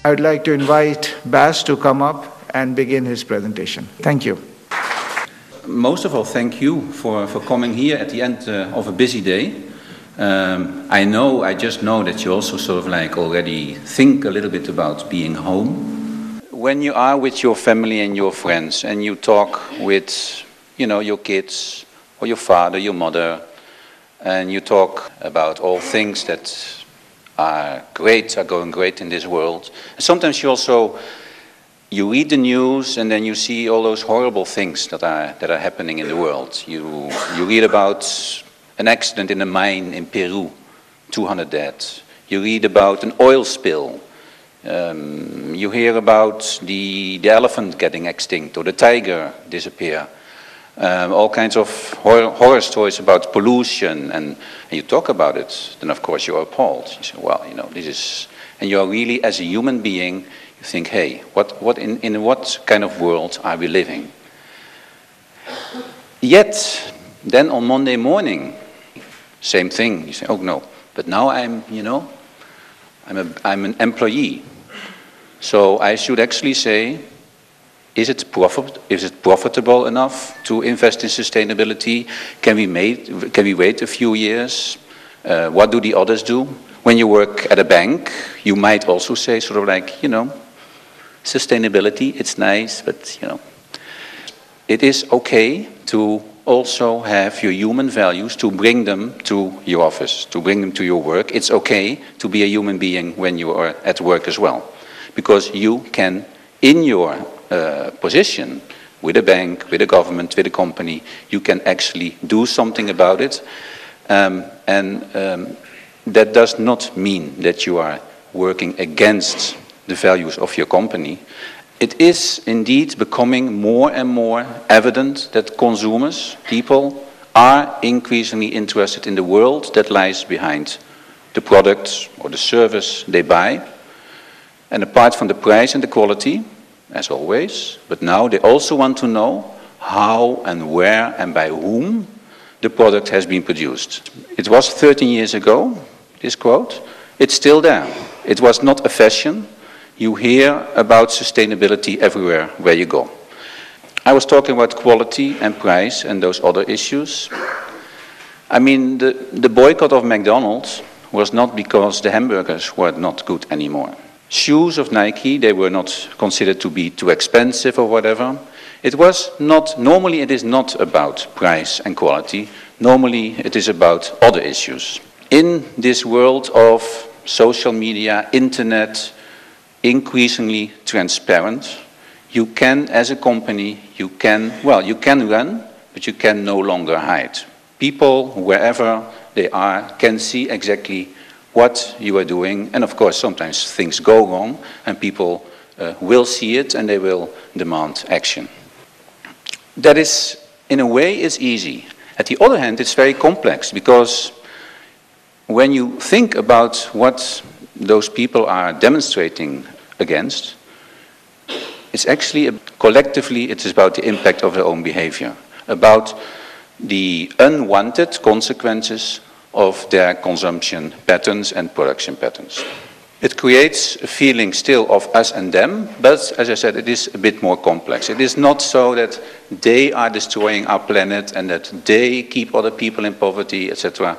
I would like to invite Bas to come up and begin his presentation. Thank you. Most of all, thank you for coming here at the end of a busy day. I just know that you also sort of like already think a little bit about being home. When you are with your family and your friends and you talk with, your kids or your father, your mother, and you talk about all things that are going great in this world. Sometimes you read the news and then you see all those horrible things that are happening in the world. You read about an accident in a mine in Peru, 200 dead. You read about an oil spill. You hear about the elephant getting extinct or the tiger disappear. All kinds of horror stories about pollution, and you talk about it, then of course you're appalled. You say, well, this is, and you're really, as a human being, you think, hey, in what kind of world are we living? Yet, then on Monday morning, same thing. You say, oh no, but now I'm an employee, so I should actually say, is it profitable enough to invest in sustainability? Can we wait a few years? What do the others do? When you work at a bank, you might also say sort of like, sustainability, it's nice, but it is okay to also have your human values, to bring them to your office, to bring them to your work. It's okay to be a human being when you are at work as well. Because you can, in your position with a bank, with a government, with a company, you can actually do something about it. That does not mean that you are working against the values of your company. It is indeed becoming more and more evident that consumers, people, are increasingly interested in the world that lies behind the product or the service they buy. And apart from the price and the quality, as always, but now they also want to know how and where and by whom the product has been produced. It was 13 years ago, this quote. It's still there. It was not a fashion. You hear about sustainability everywhere where you go. I was talking about quality and price and those other issues. I mean, the boycott of McDonald's was not because the hamburgers were not good anymore. Shoes of Nike, they were not considered to be too expensive or whatever. Normally it is not about price and quality. Normally it is about other issues. In this world of social media, internet, increasingly transparent, you can, as a company, you can run, but you can no longer hide. People, wherever they are, can see exactly what you are doing, and of course sometimes things go wrong and people will see it and they will demand action. That is, in a way, is easy. At the other hand, it's very complex, because when you think about what those people are demonstrating against, it's actually, collectively, it is about the impact of their own behavior, about the unwanted consequences of their consumption patterns and production patterns. It creates a feeling still of us and them, but as I said, it is a bit more complex. It is not so that they are destroying our planet and that they keep other people in poverty, etc.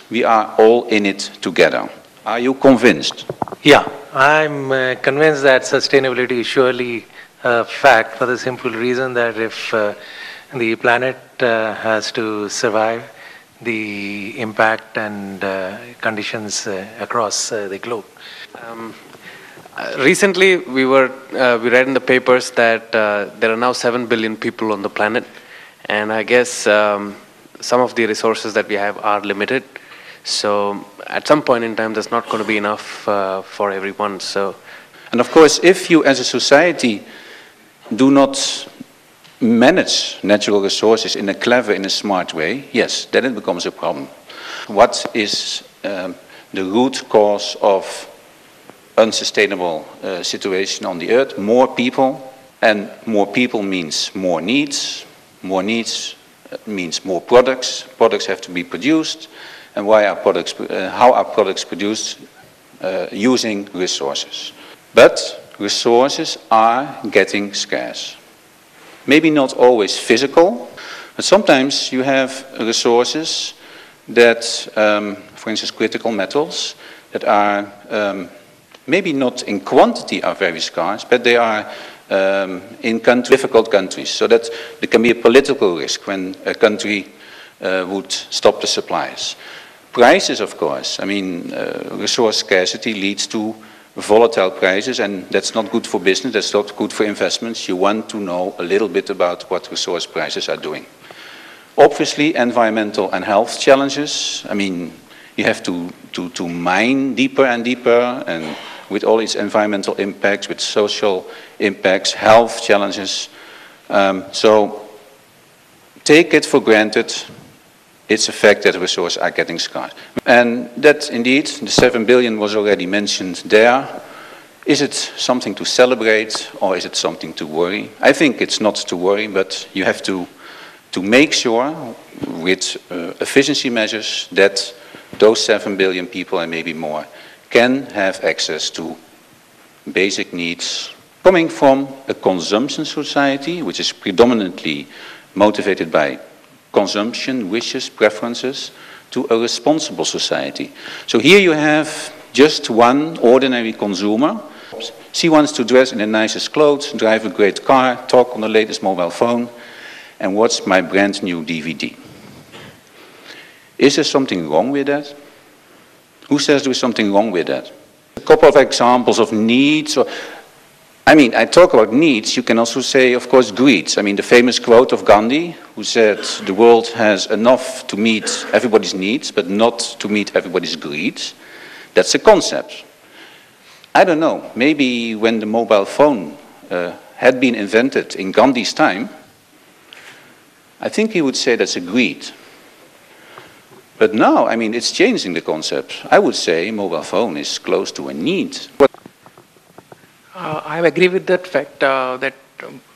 We are all in it together. Are you convinced? Yeah, I'm convinced that sustainability is surely a fact, for the simple reason that if the planet has to survive, the impact and conditions across the globe. Recently, we read in the papers that there are now 7 billion people on the planet, and I guess some of the resources that we have are limited. So at some point in time, there's not going to be enough for everyone. And of course, if you as a society do not manage natural resources in a clever, in a smart way, yes, then it becomes a problem. What is the root cause of unsustainable situation on the earth? More people, and more people means more needs. More needs means more products. Products have to be produced. And how are products produced? using resources. But resources are getting scarce. Maybe not always physical, but sometimes you have resources that, for instance, critical metals, that are maybe not in quantity are very scarce, but they are in difficult countries, so that there can be a political risk when a country would stop the supplies. Prices, of course, I mean, resource scarcity leads to volatile prices, and that's not good for business, that's not good for investments. You want to know a little bit about what resource prices are doing. Obviously, environmental and health challenges, I mean, you have to mine deeper and deeper, and with all its environmental impacts, with social impacts, health challenges. So take it for granted, it's a fact that resources are getting scarce. And that indeed, the 7 billion was already mentioned there. Is it something to celebrate or is it something to worry? I think it's not to worry, but you have to make sure with efficiency measures that those 7 billion people and maybe more can have access to basic needs coming from a consumption society, which is predominantly motivated by consumption, wishes, preferences, to a responsible society. So here you have just one ordinary consumer. She wants to dress in the nicest clothes, drive a great car, talk on the latest mobile phone, and watch my brand new DVD. Is there something wrong with that? Who says there is something wrong with that? A couple of examples of needs. I mean, I talk about needs, you can also say, of course, greed. I mean, the famous quote of Gandhi, who said, the world has enough to meet everybody's needs, but not to meet everybody's greed. That's a concept. I don't know, maybe when the mobile phone had been invented in Gandhi's time, I think he would say that's a greed. But now, I mean, it's changing the concept. I would say mobile phone is close to a need. I agree with that fact that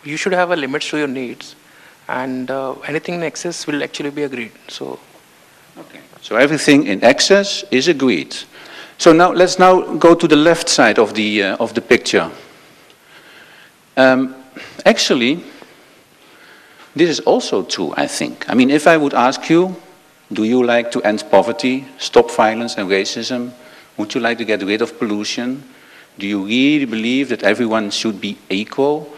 you should have a limits to your needs, and anything in excess will actually be a greed. So, okay. So everything in excess is a greed. So now let's go to the left side of the picture. Actually, this is also true, I think. I mean, if I would ask you, do you like to end poverty, stop violence and racism? Would you like to get rid of pollution? Do you really believe that everyone should be equal?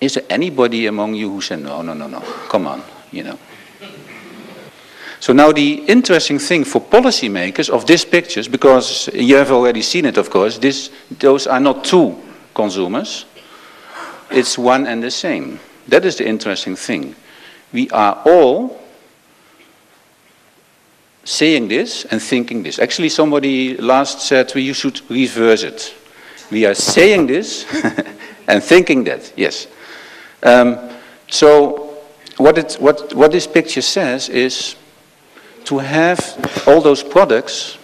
Is there anybody among you who said, no, no, no, no, come on, you know? So now the interesting thing for policymakers of these pictures, because you have already seen it, of course, those are not two consumers. It's one and the same. That is the interesting thing. We are all saying this and thinking this. Actually, somebody last said you should reverse it. We are saying this and thinking that, yes. So what this picture says is to have all those products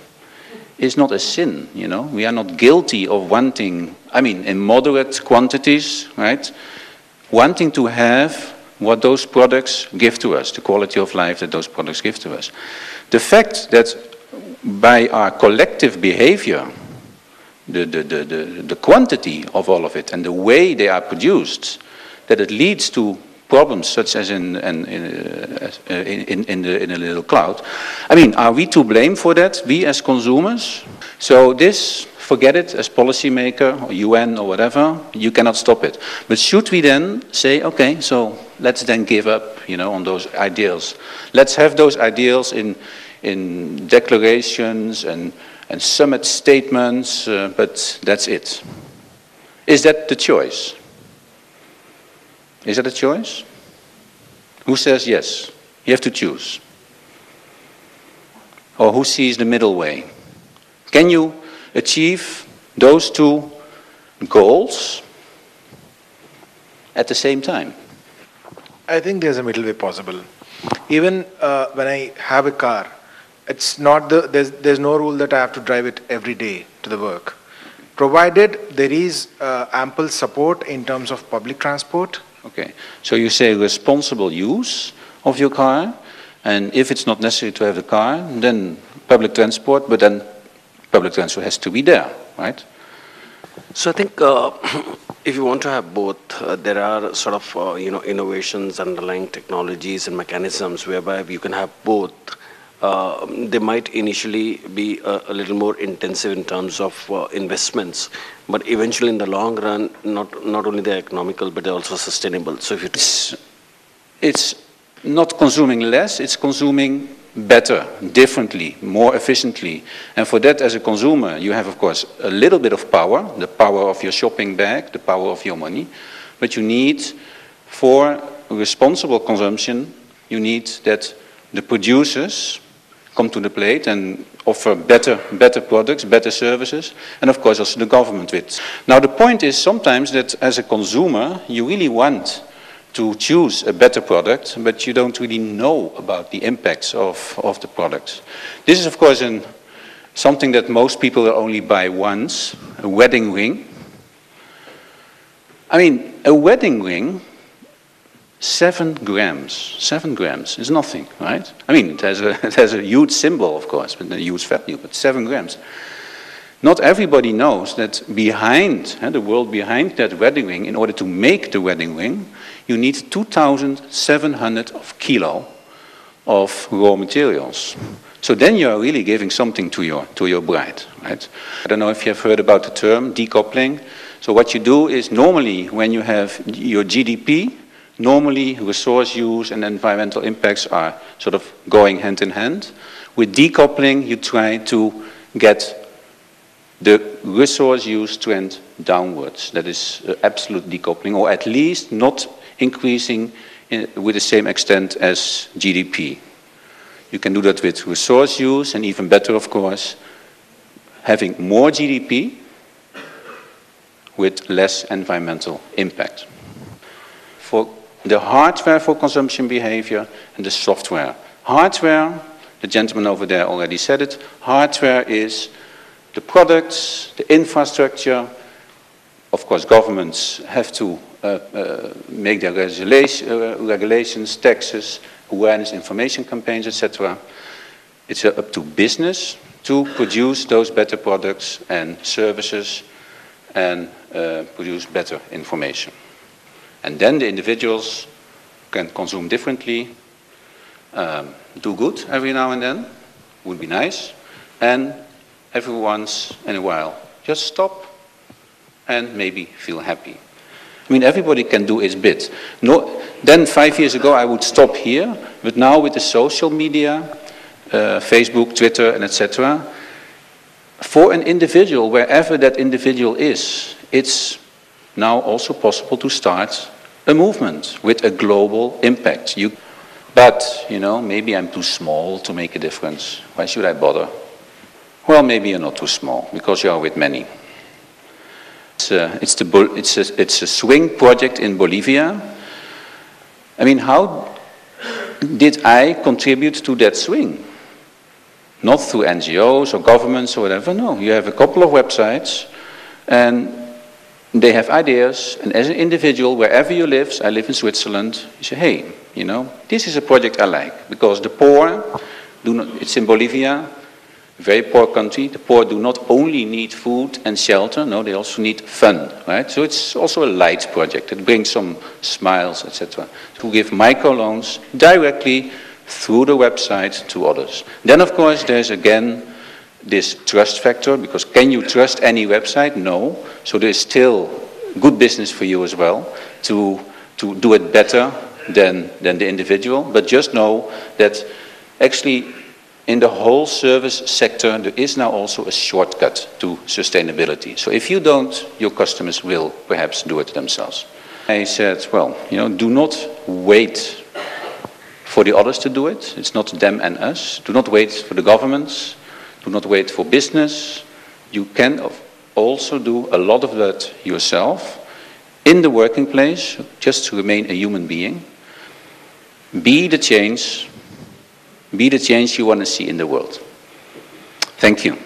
is not a sin, you know. We are not guilty of wanting, I mean, in moderate quantities, right? Wanting to have what those products give to us, the quality of life that those products give to us. The fact that by our collective behavior, the quantity of all of it and the way they are produced, that it leads to problems such as in a little cloud. I mean, are we to blame for that, we as consumers? So this, forget it, as policymaker or UN or whatever, you cannot stop it. But should we then say, okay, so let's then give up, you know, on those ideals. Let's have those ideals in declarations and summit statements, but that's it. Is that the choice? Is that a choice? Who says yes? You have to choose. Or who sees the middle way? Can you achieve those two goals at the same time? I think there's a middle way possible. Even when I have a car, it's not there's no rule that I have to drive it every day to the work. Provided there is ample support in terms of public transport. Okay, so you say responsible use of your car, and if it's not necessary to have a car, then public transport, but then public transport has to be there, right? So I think if you want to have both, there are sort of innovations, underlying technologies and mechanisms whereby you can have both. They might initially be a little more intensive in terms of investments, but eventually in the long run, not only they're economical, but they're also sustainable. So if you it's not consuming less, it's consuming better, differently, more efficiently. And for that, as a consumer, you have, of course, a little bit of power, the power of your shopping bag, the power of your money. But you need, for responsible consumption, you need that the producers come to the plate and offer better products, better services, and of course also the government with. Now the point is sometimes that as a consumer, you really want to choose a better product, but you don't really know about the impacts of the product. This is of course something that most people only buy once, a wedding ring. I mean, a wedding ring, 7 grams. 7 grams is nothing, right? I mean, it has a huge symbol, of course, but a huge value, but 7 grams. Not everybody knows that behind, the world behind that wedding ring, in order to make the wedding ring, you need 2,700 kilo of raw materials. So then you are really giving something to your bride, right? I don't know if you have heard about the term decoupling. So what you do is normally when you have your GDP, normally resource use and environmental impacts are sort of going hand in hand. With decoupling, you try to get the resource use trend downwards. That is absolute decoupling, or at least not increasing with the same extent as GDP. You can do that with resource use, and even better, of course, having more GDP with less environmental impact. For the hardware for consumption behavior and the software. Hardware, the gentleman over there already said it, hardware is the products, the infrastructure. Of course, governments have to make their regulations, taxes, awareness, information campaigns, etc. It's up to business to produce those better products and services and produce better information. And then the individuals can consume differently, do good every now and then, would be nice, and every once in a while just stop and maybe feel happy. I mean, everybody can do his bit. No, then 5 years ago I would stop here, but now with the social media, Facebook, Twitter, and etc., for an individual, wherever that individual is, it's now also possible to start a movement with a global impact. But, maybe I'm too small to make a difference. Why should I bother? Well, maybe you're not too small, because you are with many. It's a swing project in Bolivia. I mean, how did I contribute to that swing? Not through NGOs or governments or whatever, no. You have a couple of websites, and they have ideas, and as an individual, wherever you live, I live in Switzerland, you say, hey, this is a project I like, because the poor, it's in Bolivia, a very poor country, the poor do not only need food and shelter, no, they also need fun, right? So it's also a light project, it brings some smiles, etc. To give microloans directly through the website to others. Then, of course, there's again this trust factor, because can you trust any website? No. So there's still good business for you as well to do it better than the individual. But just know that actually in the whole service sector there is now also a shortcut to sustainability. So if you don't, your customers will perhaps do it themselves. I said, well, do not wait for the others to do it. It's not them and us. Do not wait for the governments. Do not wait for business. You can also do a lot of that yourself in the working place, just to remain a human being. Be the change you want to see in the world. Thank you.